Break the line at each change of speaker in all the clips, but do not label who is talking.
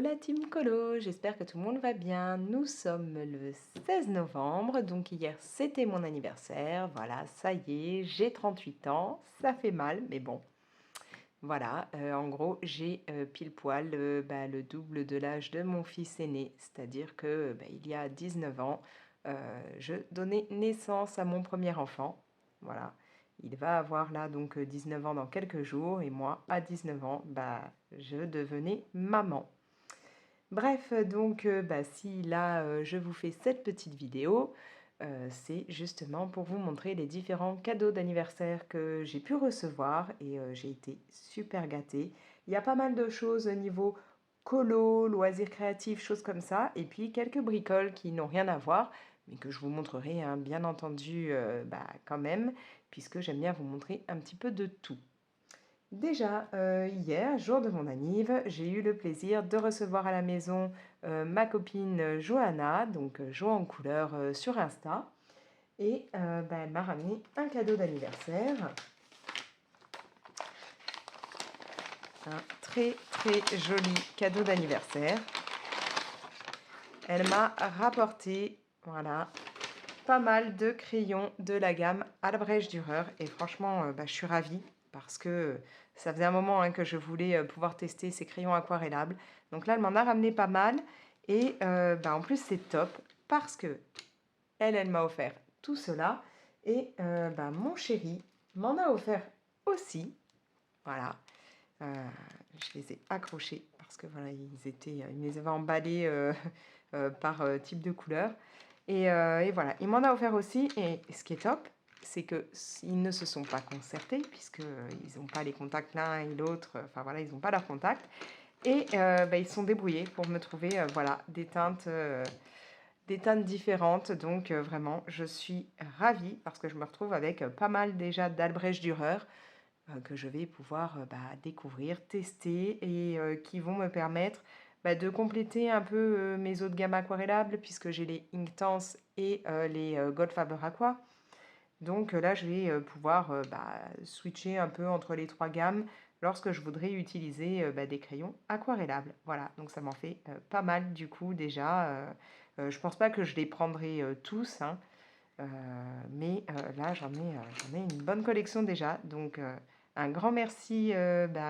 la team Colo, j'espère que tout le monde va bien. Nous sommes le 16 novembre, donc hier c'était mon anniversaire. Voilà, ça y est, j'ai 38 ans, ça fait mal, mais bon. Voilà, en gros, j'ai pile poil le double de l'âge de mon fils aîné, c'est-à-dire que il y a 19 ans, je donnais naissance à mon premier enfant. Voilà, il va avoir là donc 19 ans dans quelques jours, et moi, à 19 ans, je devenais maman. Bref, donc si là, je vous fais cette petite vidéo, c'est justement pour vous montrer les différents cadeaux d'anniversaire que j'ai pu recevoir et j'ai été super gâtée. Il y a pas mal de choses au niveau colo, loisirs créatifs, choses comme ça, et puis quelques bricoles qui n'ont rien à voir, mais que je vous montrerai, hein, bien entendu, quand même, puisque j'aime bien vous montrer un petit peu de tout. Déjà, hier, jour de mon anniv, j'ai eu le plaisir de recevoir à la maison ma copine Johanna, donc Jo en couleur sur Insta. Et elle m'a ramené un cadeau d'anniversaire. Un très très joli cadeau d'anniversaire. Elle m'a rapporté, voilà, pas mal de crayons de la gamme Albrecht Dürer. Et franchement, je suis ravie parce que ça faisait un moment, hein, que je voulais pouvoir tester ces crayons aquarellables. Donc là, elle m'en a ramené pas mal. Et en plus, c'est top parce que elle m'a offert tout cela. Et mon chéri m'en a offert aussi. Voilà. Je les ai accrochés parce que voilà, ils me les avaient emballés par type de couleur. Et voilà, il m'en a offert aussi. Et ce qui est top, c'est qu'ils ne se sont pas concertés, puisqu'ils n'ont pas les contacts l'un et l'autre. Enfin voilà, ils n'ont pas leur contact. Et ils se sont débrouillés pour me trouver voilà, des teintes différentes. Donc vraiment, je suis ravie parce que je me retrouve avec pas mal déjà d'Albrecht Dürer que je vais pouvoir découvrir, tester et qui vont me permettre de compléter un peu mes autres gammes aquarellables, puisque j'ai les Inktense et les Goldfaber Aqua. Donc là, je vais pouvoir switcher un peu entre les trois gammes lorsque je voudrais utiliser des crayons aquarellables. Voilà, donc ça m'en fait pas mal du coup déjà. Je pense pas que je les prendrai tous, hein, mais là, j'en ai une bonne collection déjà. Donc, un grand merci,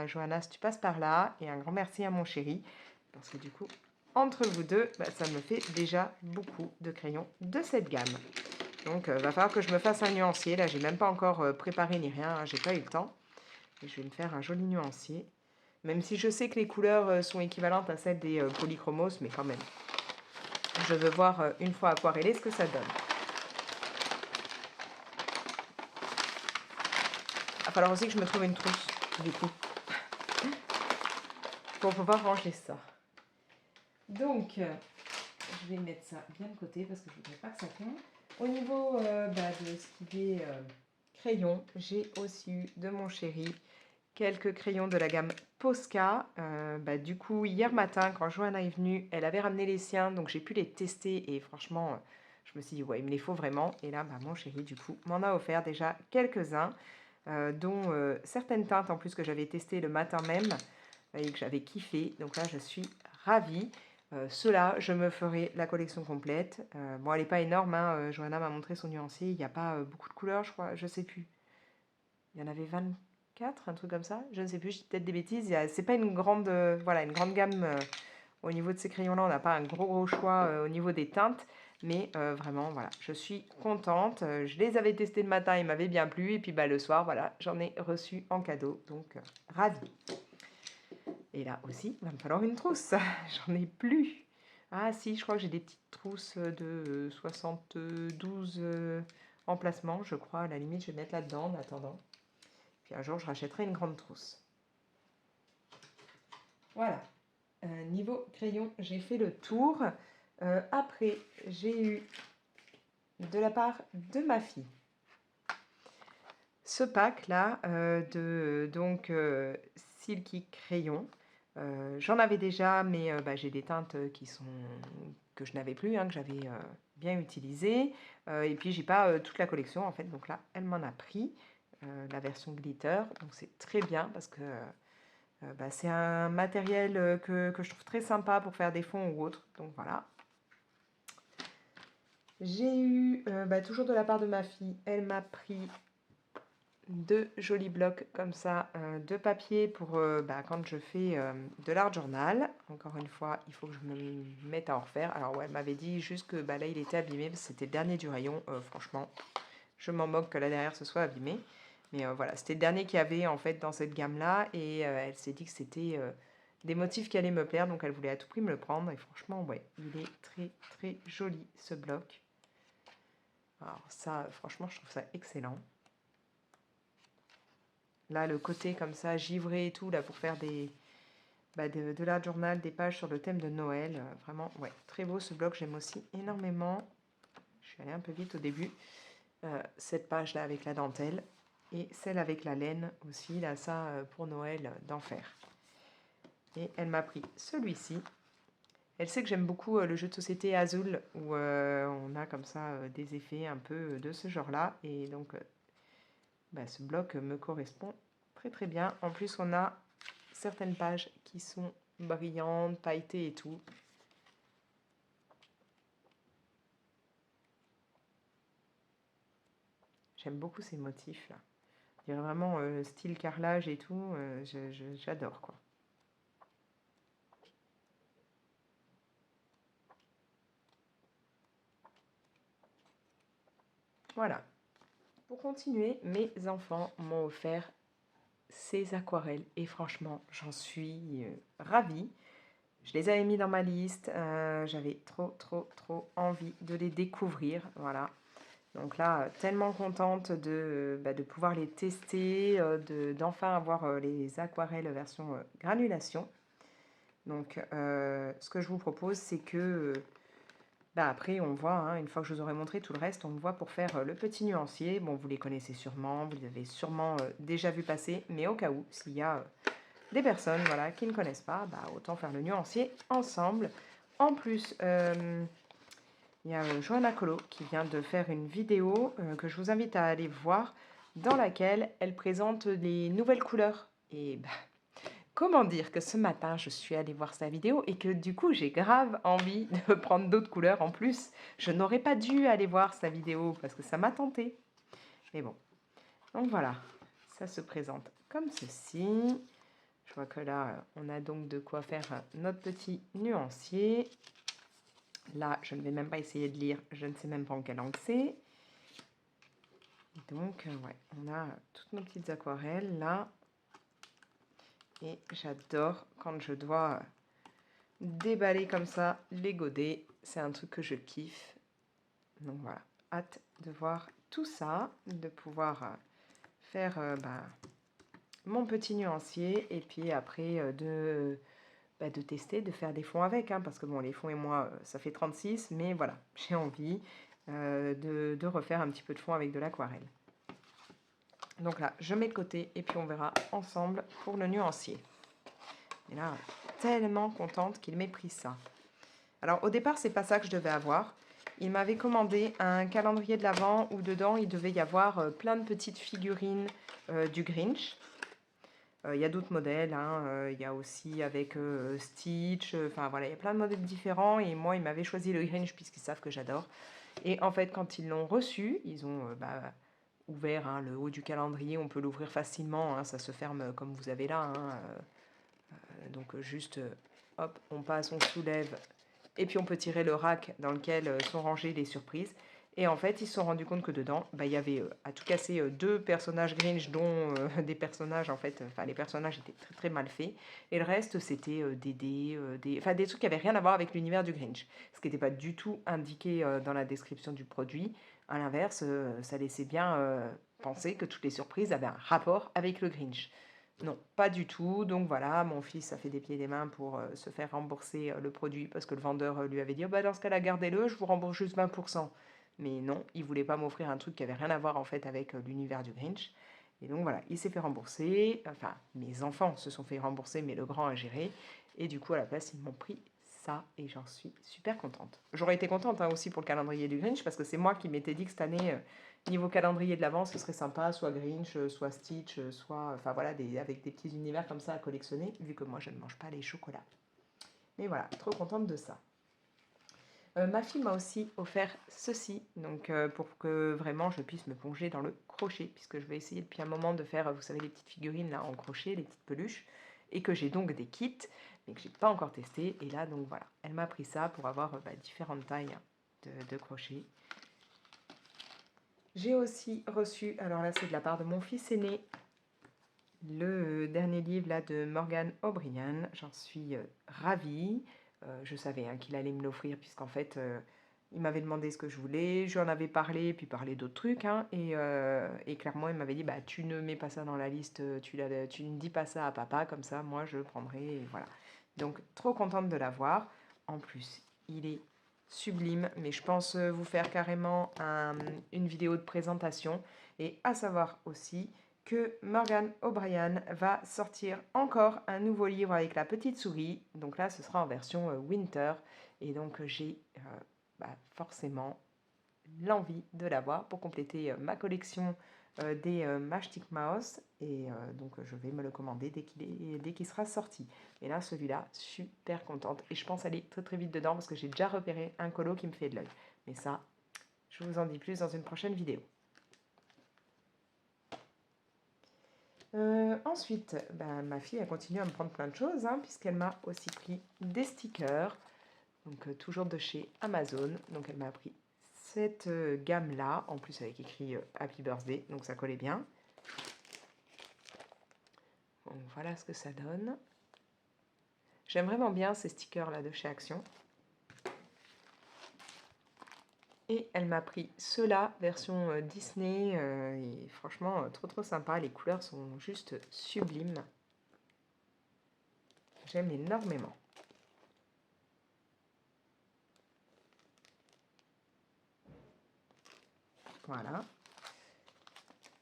Johanna, si tu passes par là. Et un grand merci à mon chéri. Parce que du coup, entre vous deux, ça me fait déjà beaucoup de crayons de cette gamme. Donc, va falloir que je me fasse un nuancier. Là, j'ai même pas encore préparé ni rien, hein, j'ai pas eu le temps. Et je vais me faire un joli nuancier. Même si je sais que les couleurs sont équivalentes à celles des polychromos, mais quand même. Je veux voir une fois aquarellé ce que ça donne. Il va falloir aussi que je me trouve une trousse, du coup, pour pouvoir ranger ça. Donc, je vais mettre ça bien de côté parce que je ne voudrais pas que ça tombe. Au niveau de ce qui est crayon, j'ai aussi eu de mon chéri quelques crayons de la gamme Posca. Du coup, hier matin, quand Johanna est venue, elle avait ramené les siens, donc j'ai pu les tester et franchement, je me suis dit, ouais, il me les faut vraiment. Et là, mon chéri, du coup, m'en a offert déjà quelques-uns. Dont certaines teintes en plus que j'avais testées le matin même et que j'avais kiffé. Donc là, je suis ravie. Ceux-là, je me ferai la collection complète. Bon, elle n'est pas énorme, hein. Johanna m'a montré son nuancier. Il n'y a pas beaucoup de couleurs, je crois. Je sais plus. Il y en avait 24, un truc comme ça. Je ne sais plus, je dis peut-être des bêtises. C'est pas une grande, une grande gamme. Au niveau de ces crayons-là, on n'a pas un gros choix au niveau des teintes. Mais vraiment, voilà, je suis contente. Je les avais testés le matin, ils m'avaient bien plu. Et puis le soir, voilà, j'en ai reçu en cadeau. Donc, ravie. Et là aussi, il va me falloir une trousse. J'en ai plus. Ah si, je crois que j'ai des petites trousses de 72 emplacements, je crois. À la limite, je vais mettre là-dedans en attendant. Puis un jour, je rachèterai une grande trousse. Voilà. Niveau crayon, j'ai fait le tour. Après, j'ai eu de la part de ma fille ce pack là de Silky Crayon. J'en avais déjà, mais j'ai des teintes que je n'avais plus, hein, que j'avais bien utilisées. Et puis j'ai pas toute la collection en fait, donc là elle m'en a pris la version glitter, donc c'est très bien parce que C'est un matériel que je trouve très sympa pour faire des fonds ou autres. Donc voilà. J'ai eu, toujours de la part de ma fille, elle m'a pris 2 jolis blocs comme ça de papier pour quand je fais de l'art journal. Encore une fois, il faut que je me mette à en refaire. Alors ouais, elle m'avait dit juste que là il était abîmé, parce que c'était le dernier du rayon. Franchement, je m'en moque que là derrière ce soit abîmé. Mais voilà, c'était le dernier qu'il y avait en fait dans cette gamme-là. Et elle s'est dit que c'était des motifs qui allaient me plaire, donc elle voulait à tout prix me le prendre. Et franchement, ouais, il est très très joli ce bloc. Alors ça, franchement, je trouve ça excellent. Là, le côté comme ça, givré et tout, là, pour faire de l'art journal, des pages sur le thème de Noël. Vraiment, ouais, très beau ce bloc, j'aime aussi énormément. Je suis allée un peu vite au début. Cette page-là avec la dentelle et celle avec la laine aussi, là, ça, pour Noël, d'enfer. Et elle m'a pris celui-ci. Elle sait que j'aime beaucoup le jeu de société Azul, où on a comme ça des effets un peu de ce genre-là. Et donc, ce bloc me correspond très très bien. En plus, on a certaines pages qui sont brillantes, pailletées et tout. J'aime beaucoup ces motifs là. Je dirais vraiment style carrelage et tout. J'adore quoi. Voilà. Pour continuer, mes enfants m'ont offert ces aquarelles et franchement, j'en suis ravie. Je les avais mis dans ma liste. J'avais trop envie de les découvrir. Voilà. Donc là, tellement contente de pouvoir les tester, d'enfin avoir les aquarelles version granulation. Donc, ce que je vous propose, c'est que après, on voit, hein, une fois que je vous aurai montré tout le reste, on voit pour faire le petit nuancier. Bon, vous les connaissez sûrement, vous les avez sûrement déjà vu passer, mais au cas où, s'il y a des personnes voilà, qui ne connaissent pas, autant faire le nuancier ensemble. En plus, il y a Johanna Colo qui vient de faire une vidéo que je vous invite à aller voir, dans laquelle elle présente les nouvelles couleurs. Et comment dire que ce matin, je suis allée voir sa vidéo et que du coup, j'ai grave envie de prendre d'autres couleurs en plus. Je n'aurais pas dû aller voir sa vidéo parce que ça m'a tenté. Mais bon, donc voilà, ça se présente comme ceci. Je vois que là, on a donc de quoi faire notre petit nuancier. Là, je ne vais même pas essayer de lire, je ne sais même pas en quelle langue c'est. Donc, ouais, on a toutes nos petites aquarelles là. Et j'adore quand je dois déballer comme ça les godets. C'est un truc que je kiffe. Donc voilà, hâte de voir tout ça, de pouvoir faire mon petit nuancier. Et puis après, de tester, de faire des fonds avec. Hein, parce que bon, les fonds et moi, ça fait 36. Mais voilà, j'ai envie de refaire un petit peu de fond avec de l'aquarelle. Donc là, je mets de côté et puis on verra ensemble pour le nuancier. Et là, tellement contente qu'il m'ait pris ça. Alors au départ, c'est pas ça que je devais avoir. Il m'avait commandé un calendrier de l'Avent où dedans, il devait y avoir plein de petites figurines du Grinch. Il y a d'autres modèles, hein. Il y a aussi avec Stitch, enfin voilà, il y a plein de modèles différents. Et moi, ils m'avaient choisi le Grinch puisqu'ils savent que j'adore. Et en fait, quand ils l'ont reçu, ils ont ouvert hein, le haut du calendrier, on peut l'ouvrir facilement, hein, ça se ferme comme vous avez là. Hein, donc juste, hop, on passe, on soulève, et puis on peut tirer le rack dans lequel sont rangées les surprises. Et en fait, ils se sont rendus compte que dedans, il y avait à tout casser 2 personnages Grinch, dont des personnages, en fait, les personnages étaient très très mal faits. Et le reste, c'était des dés, des trucs qui n'avaient rien à voir avec l'univers du Grinch. Ce qui n'était pas du tout indiqué dans la description du produit. À l'inverse, ça laissait bien penser que toutes les surprises avaient un rapport avec le Grinch. Non, pas du tout. Donc voilà, mon fils a fait des pieds et des mains pour se faire rembourser le produit parce que le vendeur lui avait dit oh, dans ce cas-là, gardez-le, je vous rembourse juste 20%. Mais non, il voulait pas m'offrir un truc qui avait rien à voir en fait avec l'univers du Grinch. Et donc voilà, il s'est fait rembourser. Enfin, mes enfants se sont fait rembourser, mais le grand a géré. Et du coup, à la place, ils m'ont pris ça et j'en suis super contente. J'aurais été contente hein, aussi pour le calendrier du Grinch parce que c'est moi qui m'étais dit que cette année, Niveau calendrier de l'Avent, ce serait sympa, soit Grinch, soit Stitch, soit... Enfin voilà, avec des petits univers comme ça à collectionner, vu que moi je ne mange pas les chocolats. Mais voilà, trop contente de ça. Ma fille m'a aussi offert ceci, donc pour que vraiment je puisse me plonger dans le crochet, puisque je vais essayer depuis un moment de faire, vous savez, les petites figurines là en crochet, les petites peluches, et que j'ai donc des kits, mais que j'ai pas encore testé. Et là, donc voilà, elle m'a pris ça pour avoir différentes tailles de crochet. J'ai aussi reçu, alors là c'est de la part de mon fils aîné, le dernier livre là de Morgan O'Brien. J'en suis ravie. Je savais qu'il allait me l'offrir puisqu'en fait il m'avait demandé ce que je voulais, j'en avais parlé, puis parlé d'autres trucs, et clairement il m'avait dit bah tu ne mets pas ça dans la liste, tu ne dis pas ça à papa, comme ça moi je prendrai, et voilà. Donc trop contente de l'avoir. En plus il est sublime, mais je pense vous faire carrément une vidéo de présentation, et à savoir aussi que Morgan O'Brien va sortir encore un nouveau livre avec la petite souris. Donc là, ce sera en version Winter. Et donc, j'ai forcément l'envie de l'avoir pour compléter ma collection des Matchstick Mouse. Et donc, je vais me le commander dès qu'il sera sorti. Et là, celui-là, super contente. Et je pense aller très très vite dedans parce que j'ai déjà repéré un colo qui me fait de l'œil. Mais ça, je vous en dis plus dans une prochaine vidéo. Ensuite, ma fille a continué à me prendre plein de choses, puisqu'elle m'a aussi pris des stickers, donc toujours de chez Amazon. Donc elle m'a pris cette gamme-là, en plus avec écrit Happy Birthday, donc ça collait bien. Donc voilà ce que ça donne. J'aime vraiment bien ces stickers-là de chez Action. Et elle m'a pris ceux-là, version Disney, et franchement trop trop sympa, les couleurs sont juste sublimes. J'aime énormément. Voilà.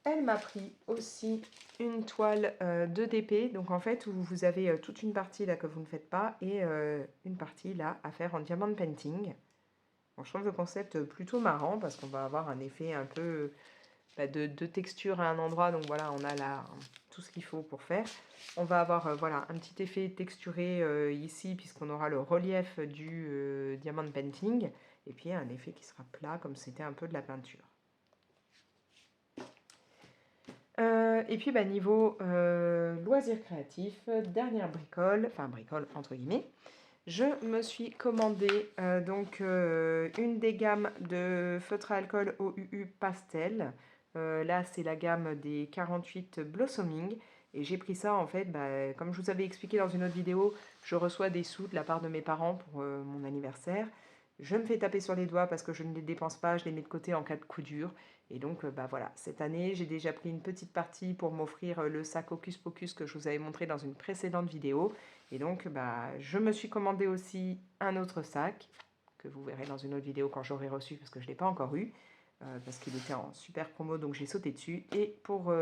Elle m'a pris aussi une toile 2DP, donc en fait où vous avez toute une partie là que vous ne faites pas et une partie là à faire en diamond painting. Bon, je trouve le concept plutôt marrant parce qu'on va avoir un effet un peu de texture à un endroit, donc voilà, on a là tout ce qu'il faut pour faire. On va avoir voilà, un petit effet texturé ici puisqu'on aura le relief du diamond painting, et puis un effet qui sera plat comme c'était un peu de la peinture. Et puis niveau loisirs créatifs, dernière bricole, enfin bricole entre guillemets, je me suis commandé donc une des gammes de feutre à alcool OUU pastel. Là c'est la gamme des 48 Blossoming, et j'ai pris ça en fait, comme je vous avais expliqué dans une autre vidéo, je reçois des sous de la part de mes parents pour mon anniversaire. Je me fais taper sur les doigts parce que je ne les dépense pas, je les mets de côté en cas de coup dur. Et donc voilà, cette année j'ai déjà pris une petite partie pour m'offrir le sac Hocus Pocus que je vous avais montré dans une précédente vidéo. Et donc je me suis commandé aussi un autre sac que vous verrez dans une autre vidéo quand j'aurai reçu, parce que je ne l'ai pas encore eu, parce qu'il était en super promo, donc j'ai sauté dessus. Et pour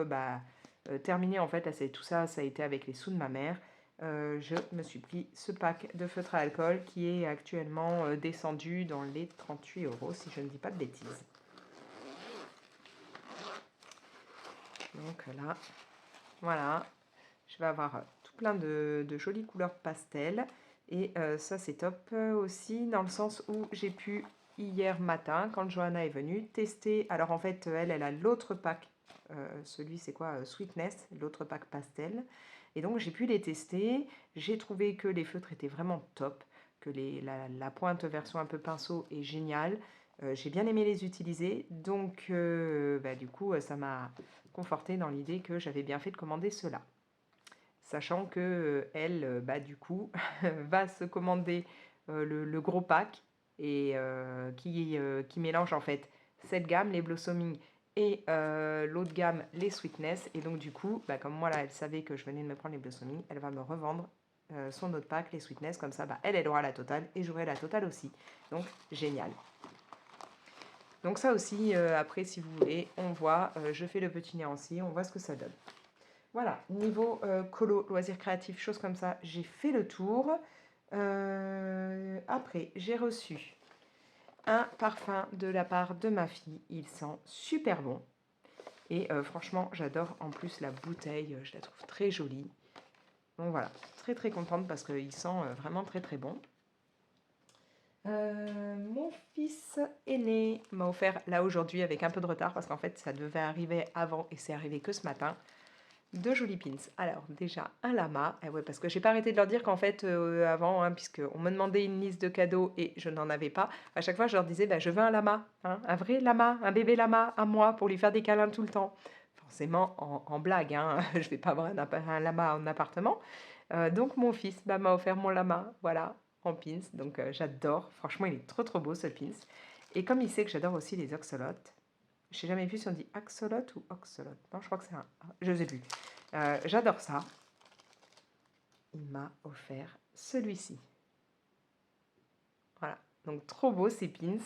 terminer, en fait, là, tout ça, ça a été avec les sous de ma mère. Je me suis pris ce pack de feutre à alcool qui est actuellement descendu dans les 38 € si je ne dis pas de bêtises. Donc là, voilà, je vais avoir tout plein de jolies couleurs pastel. Et ça, c'est top aussi dans le sens où j'ai pu, hier matin, quand Johanna est venue, tester. Alors en fait, elle a l'autre pack. Celui, c'est quoi Sweetness, l'autre pack pastel. Et donc, j'ai pu les tester. J'ai trouvé que les feutres étaient vraiment top, que la pointe version un peu pinceau est géniale. J'ai bien aimé les utiliser. Donc, du coup, ça m'a conforté dans l'idée que j'avais bien fait de commander cela. Sachant que elle, du coup, va se commander le gros pack, et qui mélange en fait cette gamme, les Blossoming, et l'autre gamme, les Sweetness. Et donc du coup, comme moi là, elle savait que je venais de me prendre les Blossoming, elle va me revendre son autre pack, les Sweetness, comme ça, elle aura la totale et j'aurai la totale aussi. Donc génial. Donc ça aussi, après, si vous voulez, on voit, je fais le petit néanci, on voit ce que ça donne. Voilà, niveau colo, loisirs créatifs, choses comme ça, j'ai fait le tour. Après, j'ai reçu un parfum de la part de ma fille. Il sent super bon. Et franchement, j'adore en plus la bouteille. Je la trouve très jolie. Donc voilà, très très contente parce qu'il sent vraiment très très bon. Mon fils aîné m'a offert là aujourd'hui avec un peu de retard parce qu'en fait ça devait arriver avant et c'est arrivé que ce matin. 2 jolis pins. Alors déjà un lama, ouais, parce que j'ai pas arrêté de leur dire qu'en fait avant, hein, puisqu'on me demandait une liste de cadeaux et je n'en avais pas, à chaque fois je leur disais bah, je veux un lama, hein, un vrai lama, un bébé lama à moi pour lui faire des câlins tout le temps. Forcément en blague, hein, je vais pas avoir un lama en appartement. Donc mon fils m'a offert mon lama, voilà, en pins. Donc j'adore, franchement il est trop trop beau ce pins. Et comme il sait que j'adore aussi les oxolotes, je sais jamais plus si on dit axolot ou oxolot. Non, je crois que c'est un A. Je sais plus. J'adore ça. Il m'a offert celui-ci. Voilà. Donc trop beau ces pins.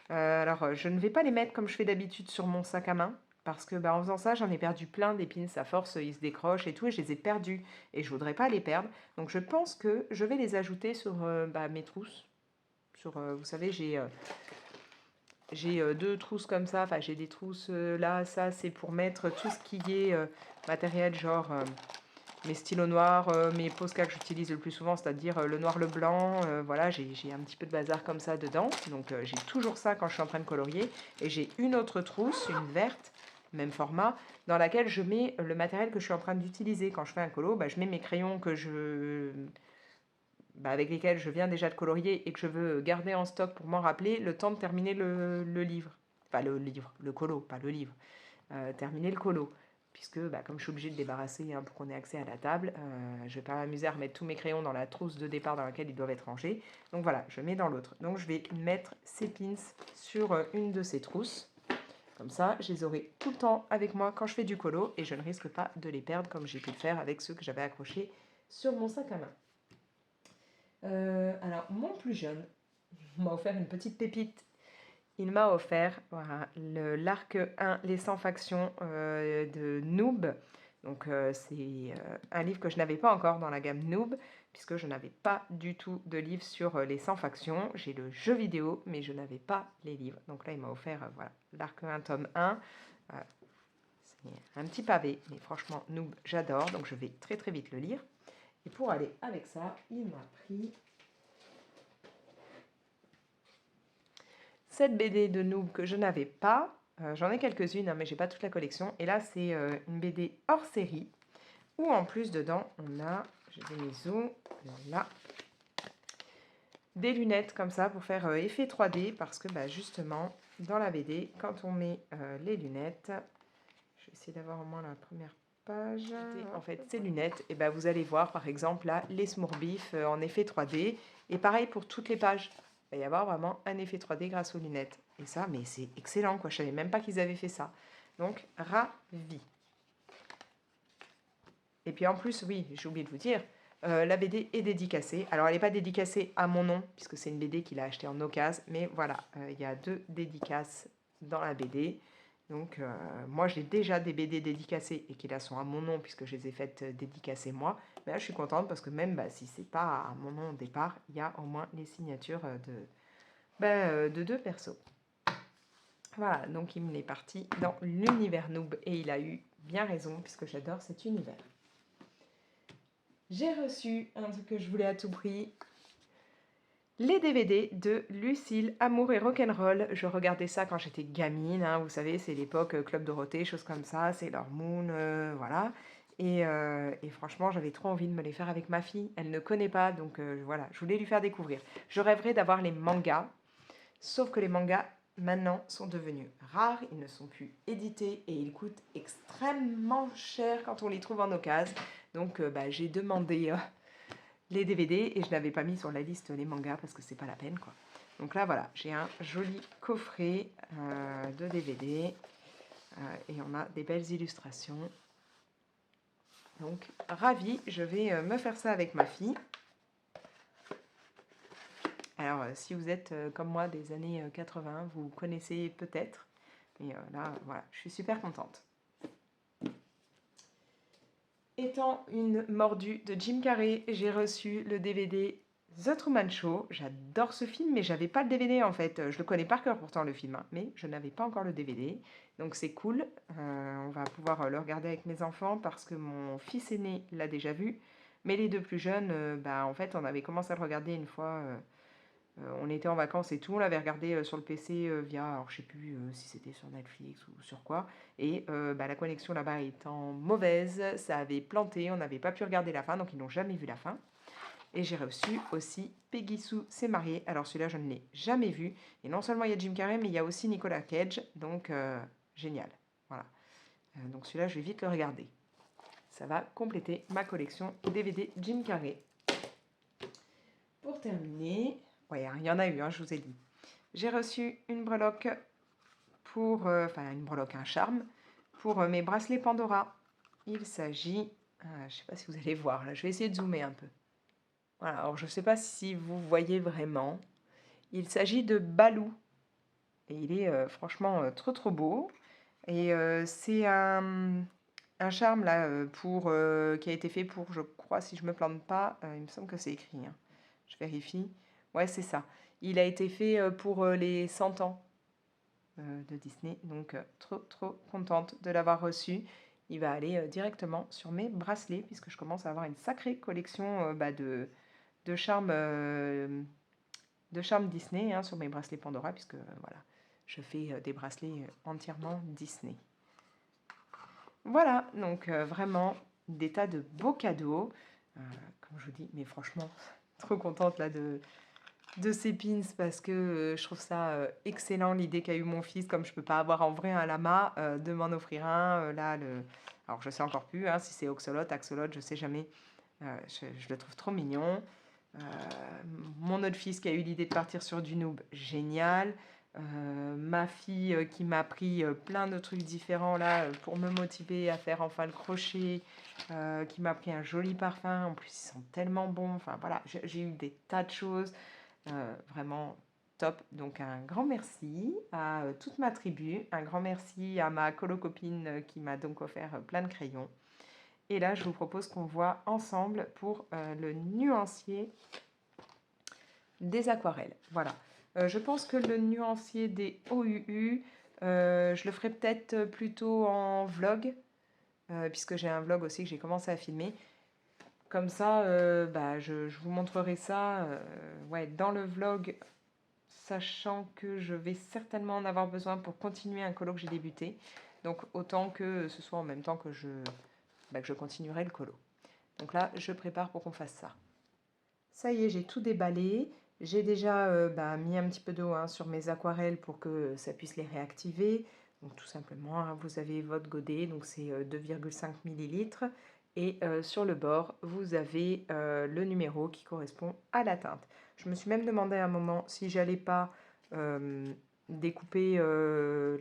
Alors je ne vais pas les mettre comme je fais d'habitude sur mon sac à main. Parce que bah, en faisant ça, j'en ai perdu plein des pins. À force, ils se décrochent et tout. Et je les ai perdus. Et je voudrais pas les perdre. Donc je pense que je vais les ajouter sur mes trousses. Sur, vous savez, j'ai 2 trousses comme ça, enfin j'ai des trousses là, ça c'est pour mettre tout ce qui est matériel, genre mes stylos noirs, mes Posca que j'utilise le plus souvent, c'est-à-dire le noir, le blanc, voilà, j'ai un petit peu de bazar comme ça dedans, donc j'ai toujours ça quand je suis en train de colorier, et j'ai une autre trousse, une verte, même format, dans laquelle je mets le matériel que je suis en train d'utiliser. Quand je fais un colo, bah, je mets mes crayons avec lesquels je viens déjà de colorier et que je veux garder en stock pour m'en rappeler le temps de terminer le livre. Enfin, le colo, pas le livre. Terminer le colo. Puisque, comme je suis obligée de débarrasser pour qu'on ait accès à la table, je ne vais pas m'amuser à remettre tous mes crayons dans la trousse de départ dans laquelle ils doivent être rangés. Donc voilà, je mets dans l'autre. Donc je vais mettre ces pins sur une de ces trousses. Comme ça, je les aurai tout le temps avec moi quand je fais du colo et je ne risque pas de les perdre comme j'ai pu le faire avec ceux que j'avais accrochés sur mon sac à main. Alors, mon plus jeune m'a offert une petite pépite. Il m'a offert voilà, l'Arc 1, Les 100 factions de Noob. Donc, c'est un livre que je n'avais pas encore dans la gamme Noob, puisque je n'avais pas du tout de livre sur les 100 factions. J'ai le jeu vidéo, mais je n'avais pas les livres. Donc là, il m'a offert voilà, l'Arc 1, tome 1. C'est un petit pavé, mais franchement, Noob, j'adore. Donc, je vais très très vite le lire. Et pour aller avec ça, il m'a pris cette BD de Noob que je n'avais pas. J'en ai quelques-unes, hein, mais j'ai pas toute la collection. Et là, c'est une BD hors série, où en plus, dedans, on a, je vais mes zooms, là, des lunettes comme ça pour faire effet 3D, parce que justement, dans la BD, quand on met les lunettes, je vais essayer d'avoir au moins la première page. En fait, ces lunettes, et vous allez voir par exemple là les Smurfs en effet 3D. Et pareil pour toutes les pages. Il va y avoir vraiment un effet 3D grâce aux lunettes. Et ça, mais c'est excellent quoi. Je savais même pas qu'ils avaient fait ça. Donc, ravi. Et puis en plus, oui, j'ai oublié de vous dire, la BD est dédicacée. Alors, elle n'est pas dédicacée à mon nom, puisque c'est une BD qu'il a achetée en occasion. Mais voilà, il y a 2 dédicaces dans la BD. Donc, moi, j'ai déjà des BD dédicacées et qui là sont à mon nom puisque je les ai faites dédicacer moi. Mais là, je suis contente parce que même si c'est pas à mon nom au départ, il y a au moins les signatures de 2 persos. Voilà, donc il me est parti dans l'univers Noob et il a eu bien raison puisque j'adore cet univers. J'ai reçu un truc que je voulais à tout prix. Les DVD de Lucille, Amour et Rock'n'Roll. Je regardais ça quand j'étais gamine, hein, vous savez, c'est l'époque Club Dorothée, choses comme ça, Sailor Moon, voilà. Et franchement, j'avais trop envie de me les faire avec ma fille. Elle ne connaît pas, donc voilà, je voulais lui faire découvrir. Je rêverais d'avoir les mangas, sauf que les mangas, maintenant, sont devenus rares, ils ne sont plus édités et ils coûtent extrêmement cher quand on les trouve en occasion. Donc j'ai demandé les DVD et je n'avais pas mis sur la liste les mangas parce que c'est pas la peine quoi. Donc là voilà, j'ai un joli coffret de DVD et on a des belles illustrations. Donc ravie, je vais me faire ça avec ma fille. Alors si vous êtes comme moi des années 80, vous connaissez peut-être. Mais là voilà, je suis super contente. Étant une mordue de Jim Carrey, j'ai reçu le DVD The Truman Show, j'adore ce film, mais j'avais pas le DVD en fait. Je le connais par cœur pourtant le film, hein, mais je n'avais pas encore le DVD. Donc c'est cool. On va pouvoir le regarder avec mes enfants parce que mon fils aîné l'a déjà vu. Mais les deux plus jeunes, bah, en fait, on avait commencé à le regarder une fois. On était en vacances et tout. On l'avait regardé sur le PC via, alors je sais plus si c'était sur Netflix ou sur quoi. Et bah, la connexion là-bas étant mauvaise, ça avait planté. On n'avait pas pu regarder la fin, donc ils n'ont jamais vu la fin. Et j'ai reçu aussi Peggy Sue s'est mariée. Alors celui-là, je ne l'ai jamais vu. Et non seulement il y a Jim Carrey, mais il y a aussi Nicolas Cage. Donc génial. Voilà. Donc celui-là, je vais vite le regarder. Ça va compléter ma collection DVD Jim Carrey. Pour terminer, ouais, il y en a eu, hein, je vous ai dit. J'ai reçu une breloque pour, enfin une breloque, un charme, pour mes bracelets Pandora. Il s'agit, je ne sais pas si vous allez voir, là, je vais essayer de zoomer un peu. Voilà, alors je ne sais pas si vous voyez vraiment. Il s'agit de Balou. Et il est franchement trop trop beau. Et c'est un charme là qui a été fait pour, je crois, si je me plante pas, il me semble que c'est écrit, hein. Je vérifie. Ouais, c'est ça. Il a été fait pour les 100 ans de Disney. Donc trop trop contente de l'avoir reçu. Il va aller directement sur mes bracelets puisque je commence à avoir une sacrée collection de charmes Disney, hein, sur mes bracelets Pandora, puisque voilà, je fais des bracelets entièrement Disney. Voilà, donc vraiment des tas de beaux cadeaux, comme je vous dis, mais franchement, trop contente là de ces pins parce que je trouve ça excellent l'idée qu'a eu mon fils, comme je peux pas avoir en vrai un lama, de m'en offrir un. Là, alors je sais encore plus hein, si c'est Oxolot, Axolot, je sais jamais. Je le trouve trop mignon. Mon autre fils qui a eu l'idée de partir sur du noob, génial. Ma fille qui m'a appris plein de trucs différents là pour me motiver à faire enfin le crochet, qui m'a pris un joli parfum, en plus ils sont tellement bons, enfin voilà, j'ai eu des tas de choses, vraiment top. Donc un grand merci à toute ma tribu, un grand merci à ma colo-copine qui m'a donc offert plein de crayons. Et là, je vous propose qu'on voit ensemble pour le nuancier des aquarelles. Voilà. Je pense que le nuancier des OUU, je le ferai peut-être plutôt en vlog, puisque j'ai un vlog aussi que j'ai commencé à filmer. Comme ça, bah, je vous montrerai ça ouais, dans le vlog, sachant que je vais certainement en avoir besoin pour continuer un colo que j'ai débuté. Donc autant que ce soit en même temps que je continuerai le colo. Donc là, je prépare pour qu'on fasse ça. Ça y est, j'ai tout déballé. J'ai déjà mis un petit peu d'eau hein, sur mes aquarelles pour que ça puisse les réactiver. Donc tout simplement, hein, vous avez votre godet, donc c'est 2,5 ml. Et sur le bord, vous avez le numéro qui correspond à la teinte. Je me suis même demandé à un moment si j'allais pas découper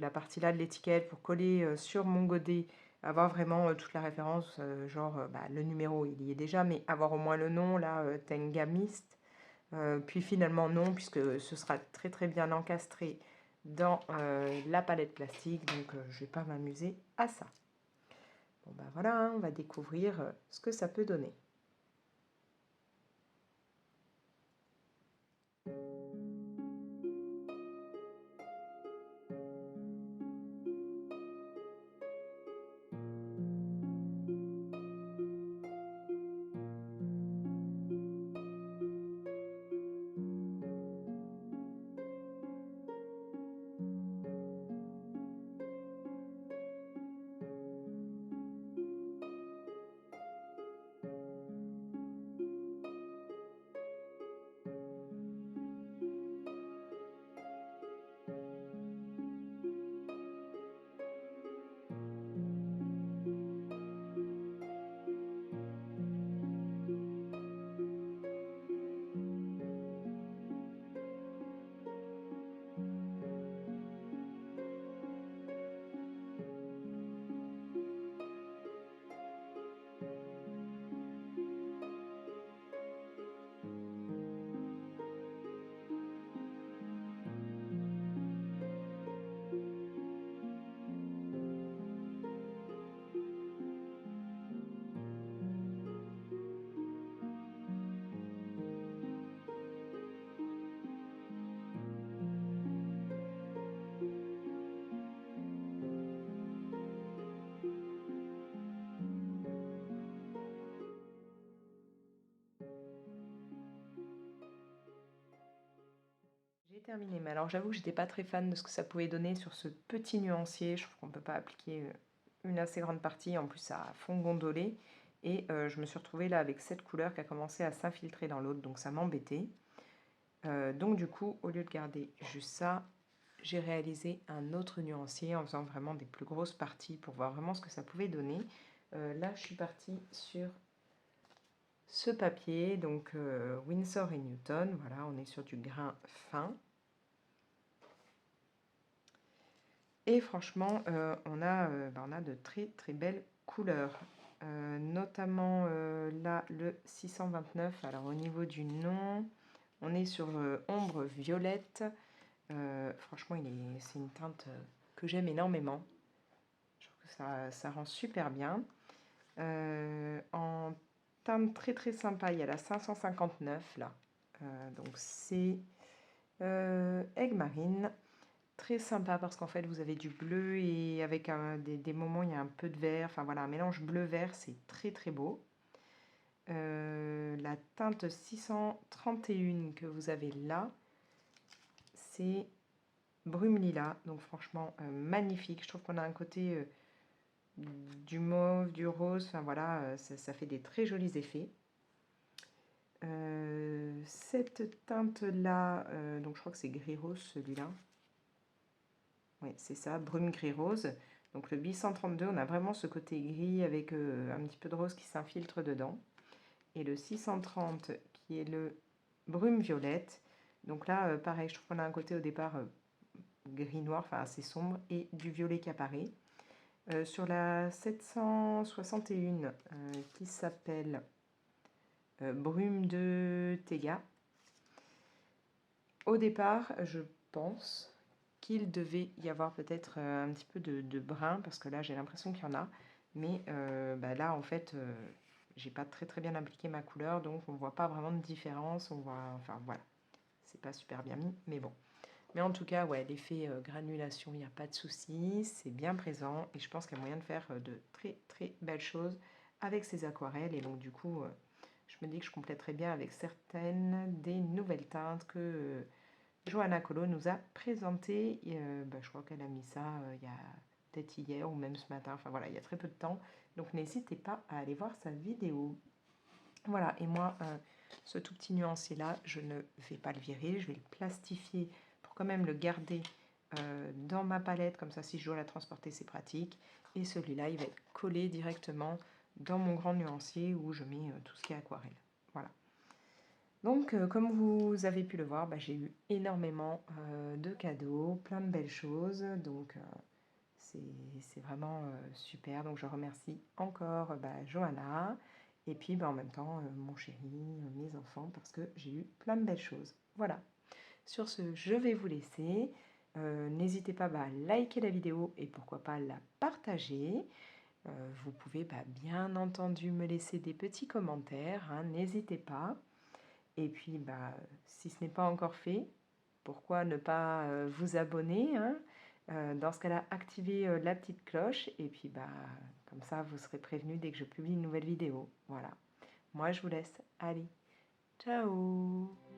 la partie là de l'étiquette pour coller sur mon godet, avoir vraiment toute la référence, le numéro il y est déjà, mais avoir au moins le nom, là, Tenga Mist. Puis finalement non, puisque ce sera très très bien encastré dans la palette plastique, donc je ne vais pas m'amuser à ça. Bon ben voilà, hein, on va découvrir ce que ça peut donner. terminé. Mais alors j'avoue que j'étais pas très fan de ce que ça pouvait donner sur ce petit nuancier. Je trouve qu'on peut pas appliquer une assez grande partie. En plus, ça a fond gondolé. Et je me suis retrouvée là avec cette couleur qui a commencé à s'infiltrer dans l'autre. Donc ça m'embêtait. Donc du coup, au lieu de garder juste ça, j'ai réalisé un autre nuancier en faisant vraiment des plus grosses parties pour voir vraiment ce que ça pouvait donner. Là, je suis partie sur ce papier, donc Winsor et Newton. Voilà, on est sur du grain fin. Et franchement, on a de très très belles couleurs. Notamment là, le 629. Alors au niveau du nom, on est sur ombre violette. Franchement, c'est une teinte que j'aime énormément. Je trouve que ça rend super bien. En teinte très très sympa, il y a la 559 là. Donc c'est Aigue Marine. Très sympa parce qu'en fait vous avez du bleu et avec des moments il y a un peu de vert. Enfin voilà, un mélange bleu-vert, c'est très très beau. La teinte 631 que vous avez là, c'est brume lilas. Donc franchement magnifique. Je trouve qu'on a un côté du mauve, du rose. Enfin voilà, ça fait des très jolis effets. Cette teinte-là, donc je crois que c'est gris rose celui-là. Oui, c'est ça, brume gris rose. Donc le 832, on a vraiment ce côté gris avec un petit peu de rose qui s'infiltre dedans. Et le 630 qui est le brume violette. Donc là, pareil, je trouve qu'on a un côté au départ gris noir, enfin assez sombre, et du violet qui apparaît. Sur la 761 qui s'appelle brume de Téga. Au départ, je pense qu'il devait y avoir peut-être un petit peu de brun, parce que là j'ai l'impression qu'il y en a, mais là en fait j'ai pas très très bien appliqué ma couleur, donc on voit pas vraiment de différence, on voit, enfin voilà, c'est pas super bien mis, mais bon. Mais en tout cas, ouais, l'effet granulation, il n'y a pas de souci, c'est bien présent, et je pense qu'il y a moyen de faire de très très belles choses avec ces aquarelles, et donc du coup, je me dis que je compléterai bien avec certaines des nouvelles teintes que Johanna Colo nous a présentées. Je crois qu'elle a mis ça il y a peut-être hier ou même ce matin, enfin voilà, il y a très peu de temps, donc n'hésitez pas à aller voir sa vidéo. Voilà, et moi, ce tout petit nuancier là, je ne vais pas le virer, je vais le plastifier pour quand même le garder dans ma palette, comme ça si je dois la transporter c'est pratique. Et celui-là, il va être collé directement dans mon grand nuancier où je mets tout ce qui est aquarelle. Voilà. Donc comme vous avez pu le voir, j'ai eu énormément de cadeaux, plein de belles choses, donc c'est vraiment super. Donc je remercie encore Johanna. Et puis en même temps, mon chéri, mes enfants, parce que j'ai eu plein de belles choses. Voilà. Sur ce, je vais vous laisser. N'hésitez pas à liker la vidéo et pourquoi pas la partager. Vous pouvez bien entendu me laisser des petits commentaires, hein, n'hésitez pas. Et puis, si ce n'est pas encore fait, pourquoi ne pas vous abonner, hein. Dans ce cas-là, activez la petite cloche et puis comme ça, vous serez prévenu dès que je publie une nouvelle vidéo. Voilà. Moi, je vous laisse. Allez, ciao!